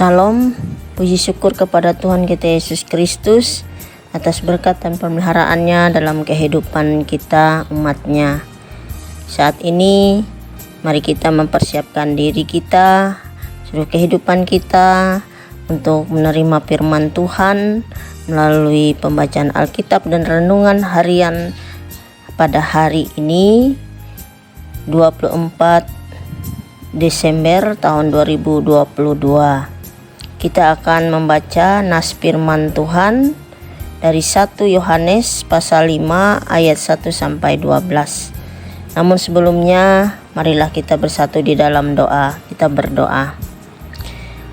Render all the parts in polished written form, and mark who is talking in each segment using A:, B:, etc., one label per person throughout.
A: Salam, puji syukur kepada Tuhan kita Yesus Kristus atas berkat dan pemeliharaannya dalam kehidupan kita umatnya. Saat ini mari kita mempersiapkan diri kita, seluruh kehidupan kita untuk menerima firman Tuhan melalui pembacaan Alkitab dan renungan harian pada hari ini 24 Desember tahun 2022. Kita akan membaca nas firman Tuhan dari 1 Yohanes pasal 5 ayat 1 sampai 12. Namun sebelumnya marilah kita bersatu di dalam doa. Kita berdoa.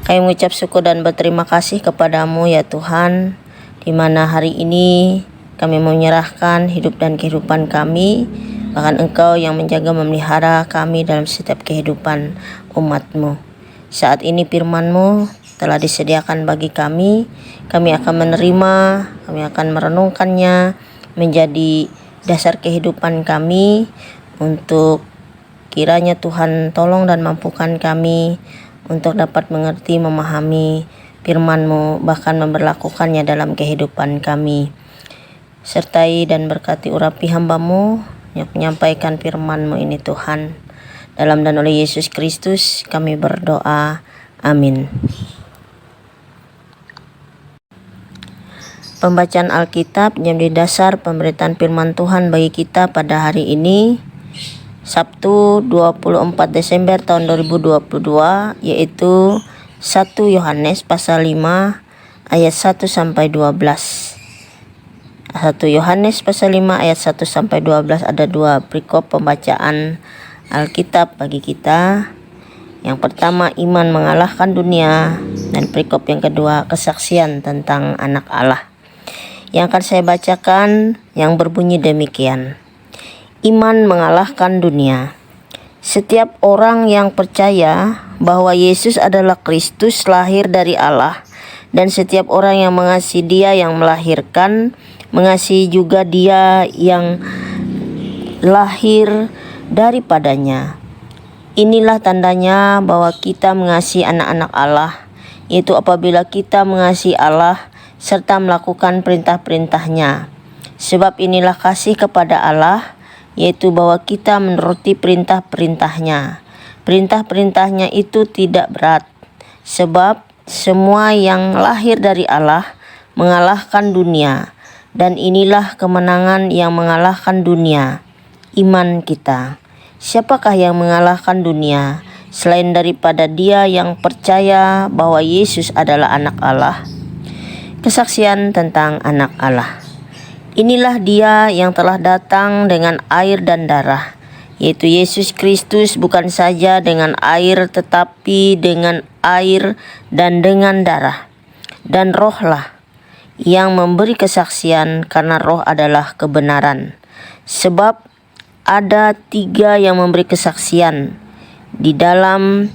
A: Kami mengucap syukur dan berterima kasih kepadamu ya Tuhan, di mana hari ini kami menyerahkan hidup dan kehidupan kami, bahkan Engkau yang menjaga memelihara kami dalam setiap kehidupan umat-Mu. Saat ini firman-Mu telah disediakan bagi kami akan menerima, kami akan merenungkannya menjadi dasar kehidupan kami, untuk kiranya Tuhan tolong dan mampukan kami untuk dapat mengerti, memahami firman-Mu, bahkan memberlakukannya dalam kehidupan kami. Sertai dan berkati urapi hamba-Mu yang menyampaikan firman-Mu ini Tuhan. Dalam dan oleh Yesus Kristus kami berdoa. Amin. Pembacaan Alkitab menjadi dasar pemberitaan firman Tuhan bagi kita pada hari ini, Sabtu 24 Desember tahun 2022, yaitu 1 Yohanes pasal 5 ayat 1 sampai 12. 1 Yohanes pasal 5 ayat 1 sampai 12 ada dua perikop pembacaan Alkitab bagi kita. Yang pertama, iman mengalahkan dunia, dan perikop yang kedua, kesaksian tentang anak Allah. Yang akan saya bacakan yang berbunyi demikian. Iman mengalahkan dunia. Setiap orang yang percaya bahwa Yesus adalah Kristus lahir dari Allah, dan setiap orang yang mengasihi Dia yang melahirkan, mengasihi juga Dia yang lahir daripadanya. Inilah tandanya bahwa kita mengasihi anak-anak Allah, yaitu apabila kita mengasihi Allah serta melakukan perintah-perintahnya. Sebab inilah kasih kepada Allah, yaitu bahwa kita menuruti perintah-perintahnya. Perintah-perintahnya itu tidak berat, sebab semua yang lahir dari Allah mengalahkan dunia, dan inilah kemenangan yang mengalahkan dunia, iman kita. Siapakah yang mengalahkan dunia selain daripada dia yang percaya bahwa Yesus adalah anak Allah? Kesaksian tentang anak Allah. Inilah dia yang telah datang dengan air dan darah, yaitu Yesus Kristus, bukan saja dengan air tetapi dengan air dan dengan darah. Dan rohlah yang memberi kesaksian, karena roh adalah kebenaran. Sebab ada 3 yang memberi kesaksian di dalam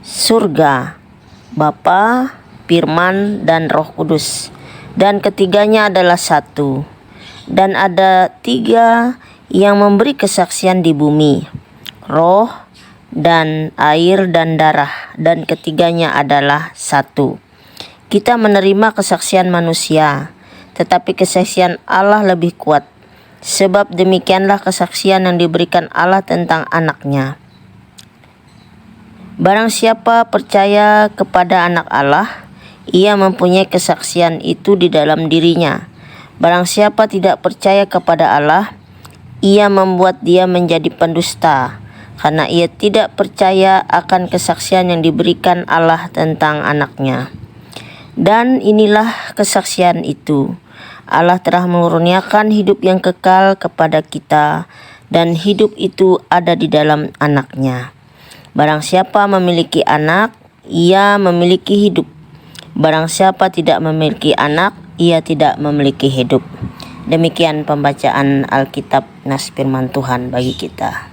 A: surga, Bapa, Firman, dan Roh Kudus, dan ketiganya adalah satu. Dan ada 3 yang memberi kesaksian di bumi, roh dan air dan darah, dan ketiganya adalah satu. Kita menerima kesaksian manusia, tetapi kesaksian Allah lebih kuat. Sebab demikianlah kesaksian yang diberikan Allah tentang anaknya. Barang siapa percaya kepada anak Allah, ia mempunyai kesaksian itu di dalam dirinya. Barang siapa tidak percaya kepada Allah, ia membuat dia menjadi pendusta, karena ia tidak percaya akan kesaksian yang diberikan Allah tentang anaknya. Dan inilah kesaksian itu, Allah telah mengaruniakan hidup yang kekal kepada kita, dan hidup itu ada di dalam anaknya. Barang siapa memiliki anak, ia memiliki hidup. Barang siapa tidak memiliki anak, ia tidak memiliki hidup. Demikian pembacaan Alkitab nas firman Tuhan bagi kita.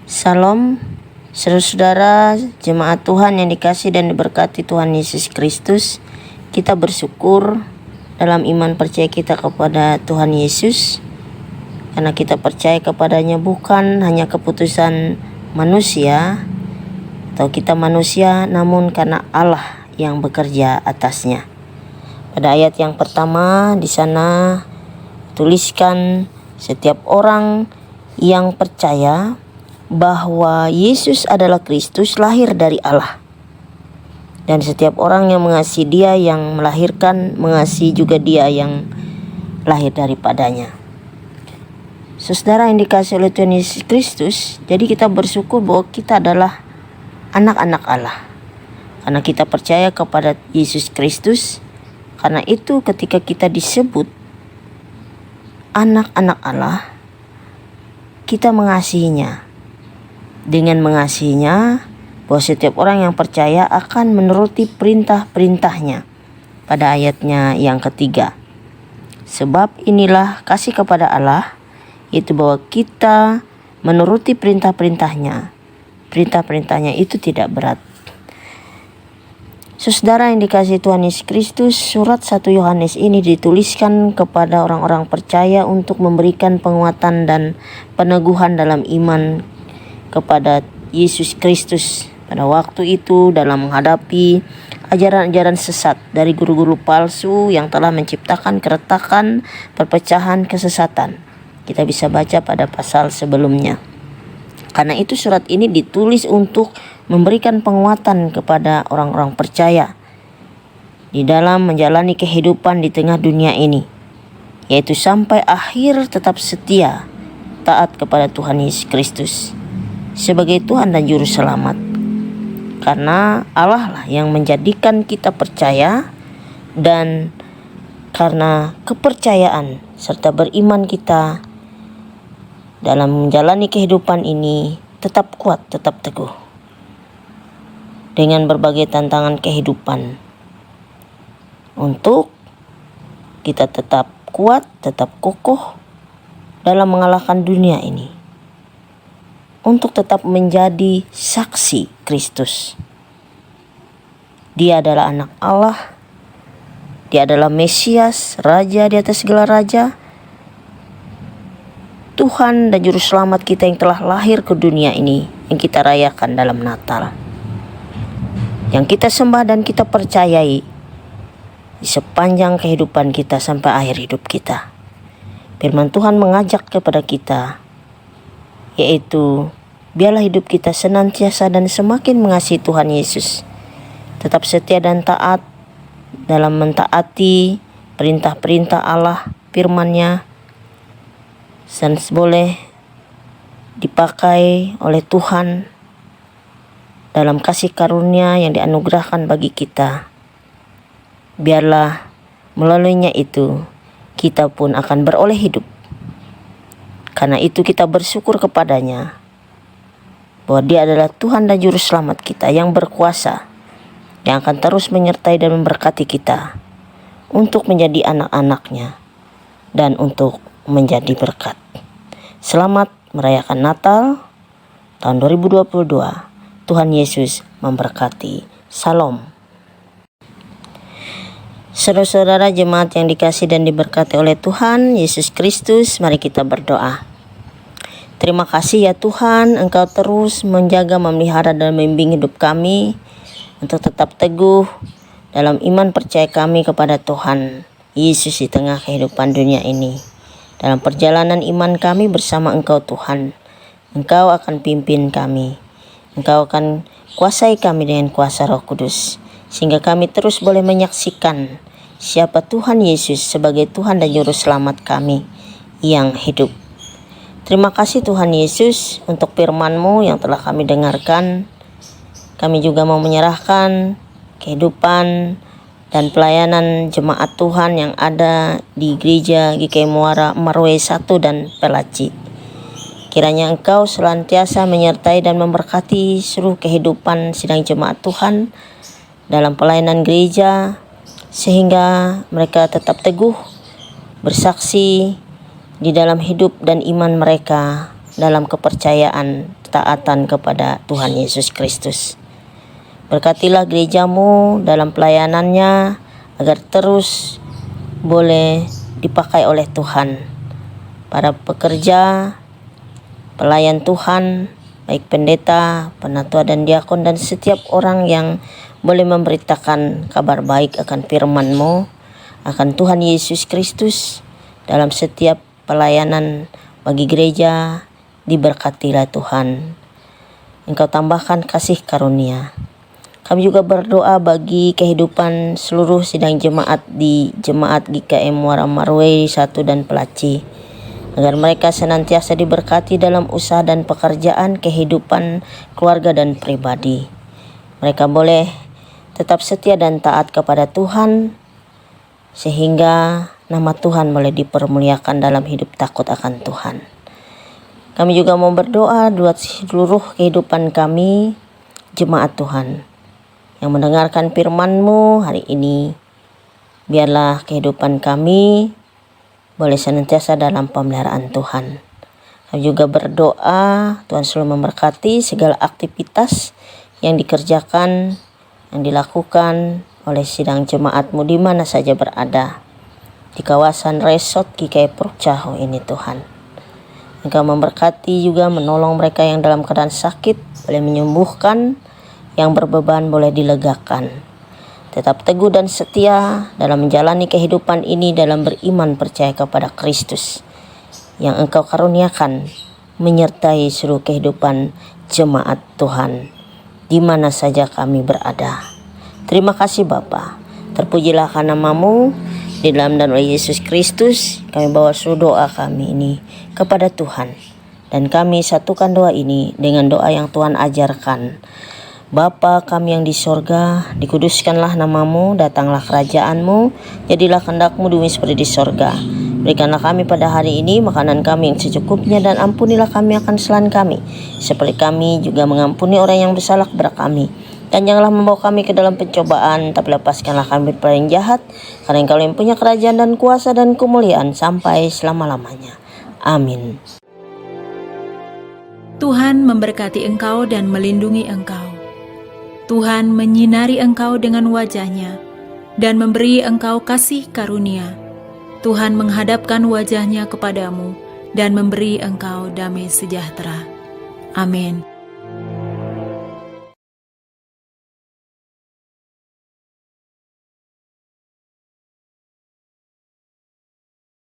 A: Salam, saudara-saudara jemaat Tuhan yang dikasihi dan diberkati Tuhan Yesus Kristus. Kita bersyukur dalam iman percaya kita kepada Tuhan Yesus, karena kita percaya kepadanya bukan hanya keputusan manusia, atau kita manusia, namun karena Allah yang bekerja atasnya. Pada ayat yang pertama di sana tuliskan setiap orang yang percaya bahwa Yesus adalah Kristus lahir dari Allah. Dan setiap orang yang mengasihi Dia yang melahirkan, mengasihi juga Dia yang lahir daripadanya. Saudara yang dikasihi oleh Tuhan Yesus Kristus, jadi kita bersyukur bahwa kita adalah anak-anak Allah. Karena kita percaya kepada Yesus Kristus, karena itu ketika kita disebut anak-anak Allah, kita mengasihinya. Dengan mengasihinya, bahwa setiap orang yang percaya akan menuruti perintah-perintahnya. Pada ayatnya yang ketiga. Sebab inilah kasih kepada Allah, yaitu bahwa kita menuruti perintah-perintahnya. Perintah-perintahnya itu tidak berat. Saudara yang dikasihi Tuhan Yesus Kristus, surat 1 Yohanes ini dituliskan kepada orang-orang percaya untuk memberikan penguatan dan peneguhan dalam iman kepada Yesus Kristus pada waktu itu dalam menghadapi ajaran-ajaran sesat dari guru-guru palsu yang telah menciptakan keretakan, perpecahan, kesesatan. Kita bisa baca pada pasal sebelumnya. Karena itu surat ini ditulis untuk memberikan penguatan kepada orang-orang percaya di dalam menjalani kehidupan di tengah dunia ini, yaitu sampai akhir tetap setia taat kepada Tuhan Yesus Kristus sebagai Tuhan dan Juru Selamat. Karena Allah lah yang menjadikan kita percaya, dan karena kepercayaan serta beriman kita dalam menjalani kehidupan ini tetap kuat, tetap teguh dengan berbagai tantangan kehidupan, untuk kita tetap kuat, tetap kokoh dalam mengalahkan dunia ini, untuk tetap menjadi saksi Kristus. Dia adalah anak Allah, Dia adalah Mesias, Raja di atas segala raja, Tuhan dan Juru Selamat kita yang telah lahir ke dunia ini, yang kita rayakan dalam Natal, yang kita sembah dan kita percayai di sepanjang kehidupan kita sampai akhir hidup kita. Firman Tuhan mengajak kepada kita, yaitu biarlah hidup kita senantiasa dan semakin mengasihi Tuhan Yesus, tetap setia dan taat dalam mentaati perintah-perintah Allah, firman-Nya, dan boleh dipakai oleh Tuhan dalam kasih karunia yang dianugerahkan bagi kita. Biarlah melaluinya itu kita pun akan beroleh hidup. Karena itu kita bersyukur kepadanya bahwa Dia adalah Tuhan dan Juru Selamat kita yang berkuasa, yang akan terus menyertai dan memberkati kita untuk menjadi anak-anak-Nya dan untuk menjadi berkat. Selamat merayakan Natal tahun 2022. Tuhan Yesus memberkati. Salam. Saudara-saudara jemaat yang dikasihi dan diberkati oleh Tuhan Yesus Kristus, mari kita berdoa. Terima kasih ya Tuhan, Engkau terus menjaga, memelihara dan membimbing hidup kami untuk tetap teguh dalam iman percaya kami kepada Tuhan Yesus di tengah kehidupan dunia ini. Dalam perjalanan iman kami bersama Engkau Tuhan, Engkau akan pimpin kami, Engkau akan kuasai kami dengan kuasa Roh Kudus, sehingga kami terus boleh menyaksikan siapa Tuhan Yesus sebagai Tuhan dan Juru Selamat kami yang hidup. Terima kasih Tuhan Yesus untuk firman-Mu yang telah kami dengarkan. Kami juga mau menyerahkan kehidupan dan pelayanan jemaat Tuhan yang ada di gereja GKI Muara Marwe 1 dan Pelaci. Kiranya Engkau senantiasa menyertai dan memberkati seluruh kehidupan sidang jemaat Tuhan dalam pelayanan gereja, sehingga mereka tetap teguh bersaksi di dalam hidup dan iman mereka dalam kepercayaan taatan kepada Tuhan Yesus Kristus. Berkatilah gereja-Mu dalam pelayanannya agar terus boleh dipakai oleh Tuhan. Para pekerja, pelayan Tuhan, baik pendeta, penatua dan diakon dan setiap orang yang boleh memberitakan kabar baik akan firman-Mu, akan Tuhan Yesus Kristus dalam setiap pelayanan bagi gereja. Diberkatilah Tuhan. Engkau tambahkan kasih karunia. Kami juga berdoa bagi kehidupan seluruh sidang jemaat di Jemaat GKM Muara Marwei 1 dan Pelaci, agar mereka senantiasa diberkati dalam usaha dan pekerjaan, kehidupan, keluarga dan pribadi. Mereka boleh tetap setia dan taat kepada Tuhan, sehingga nama Tuhan boleh dipermuliakan dalam hidup takut akan Tuhan. Kami juga mau berdoa buat seluruh kehidupan kami, jemaat Tuhan, yang mendengarkan firman-Mu hari ini. Biarlah kehidupan kami boleh senantiasa dalam pemeliharaan Tuhan. Kami juga berdoa Tuhan selalu memberkati segala aktivitas yang dikerjakan, yang dilakukan oleh sidang jemaat-Mu di mana saja berada. Di kawasan resort GKI Purcaho ini Tuhan. Engkau memberkati juga, menolong mereka yang dalam keadaan sakit, boleh menyembuhkan, yang berbeban boleh dilegakan. Tetap teguh dan setia dalam menjalani kehidupan ini dalam beriman percaya kepada Kristus yang Engkau karuniakan menyertai seluruh kehidupan jemaat Tuhan di mana saja kami berada. Terima kasih Bapa. Terpujilah nama-Mu. Di dalam dan oleh Yesus Kristus kami bawa seluruh doa kami ini kepada Tuhan. Dan kami satukan doa ini dengan doa yang Tuhan ajarkan. Bapa kami yang di sorga, dikuduskanlah nama-Mu, datanglah kerajaan-Mu, jadilah kehendak-Mu di bumi seperti di sorga. Berikanlah kami pada hari ini makanan kami yang secukupnya, dan ampunilah kami akan kesalahan kami, seperti kami juga mengampuni orang yang bersalah kepada kami. Dan janganlah membawa kami ke dalam pencobaan, tapi lepaskanlah kami dari yang jahat, karena Engkau yang punya kerajaan dan kuasa dan kemuliaan sampai selama-lamanya. Amin.
B: Tuhan memberkati engkau dan melindungi engkau. Tuhan menyinari engkau dengan wajah-Nya dan memberi engkau kasih karunia. Tuhan menghadapkan wajah-Nya kepadamu dan memberi engkau damai sejahtera. Amin.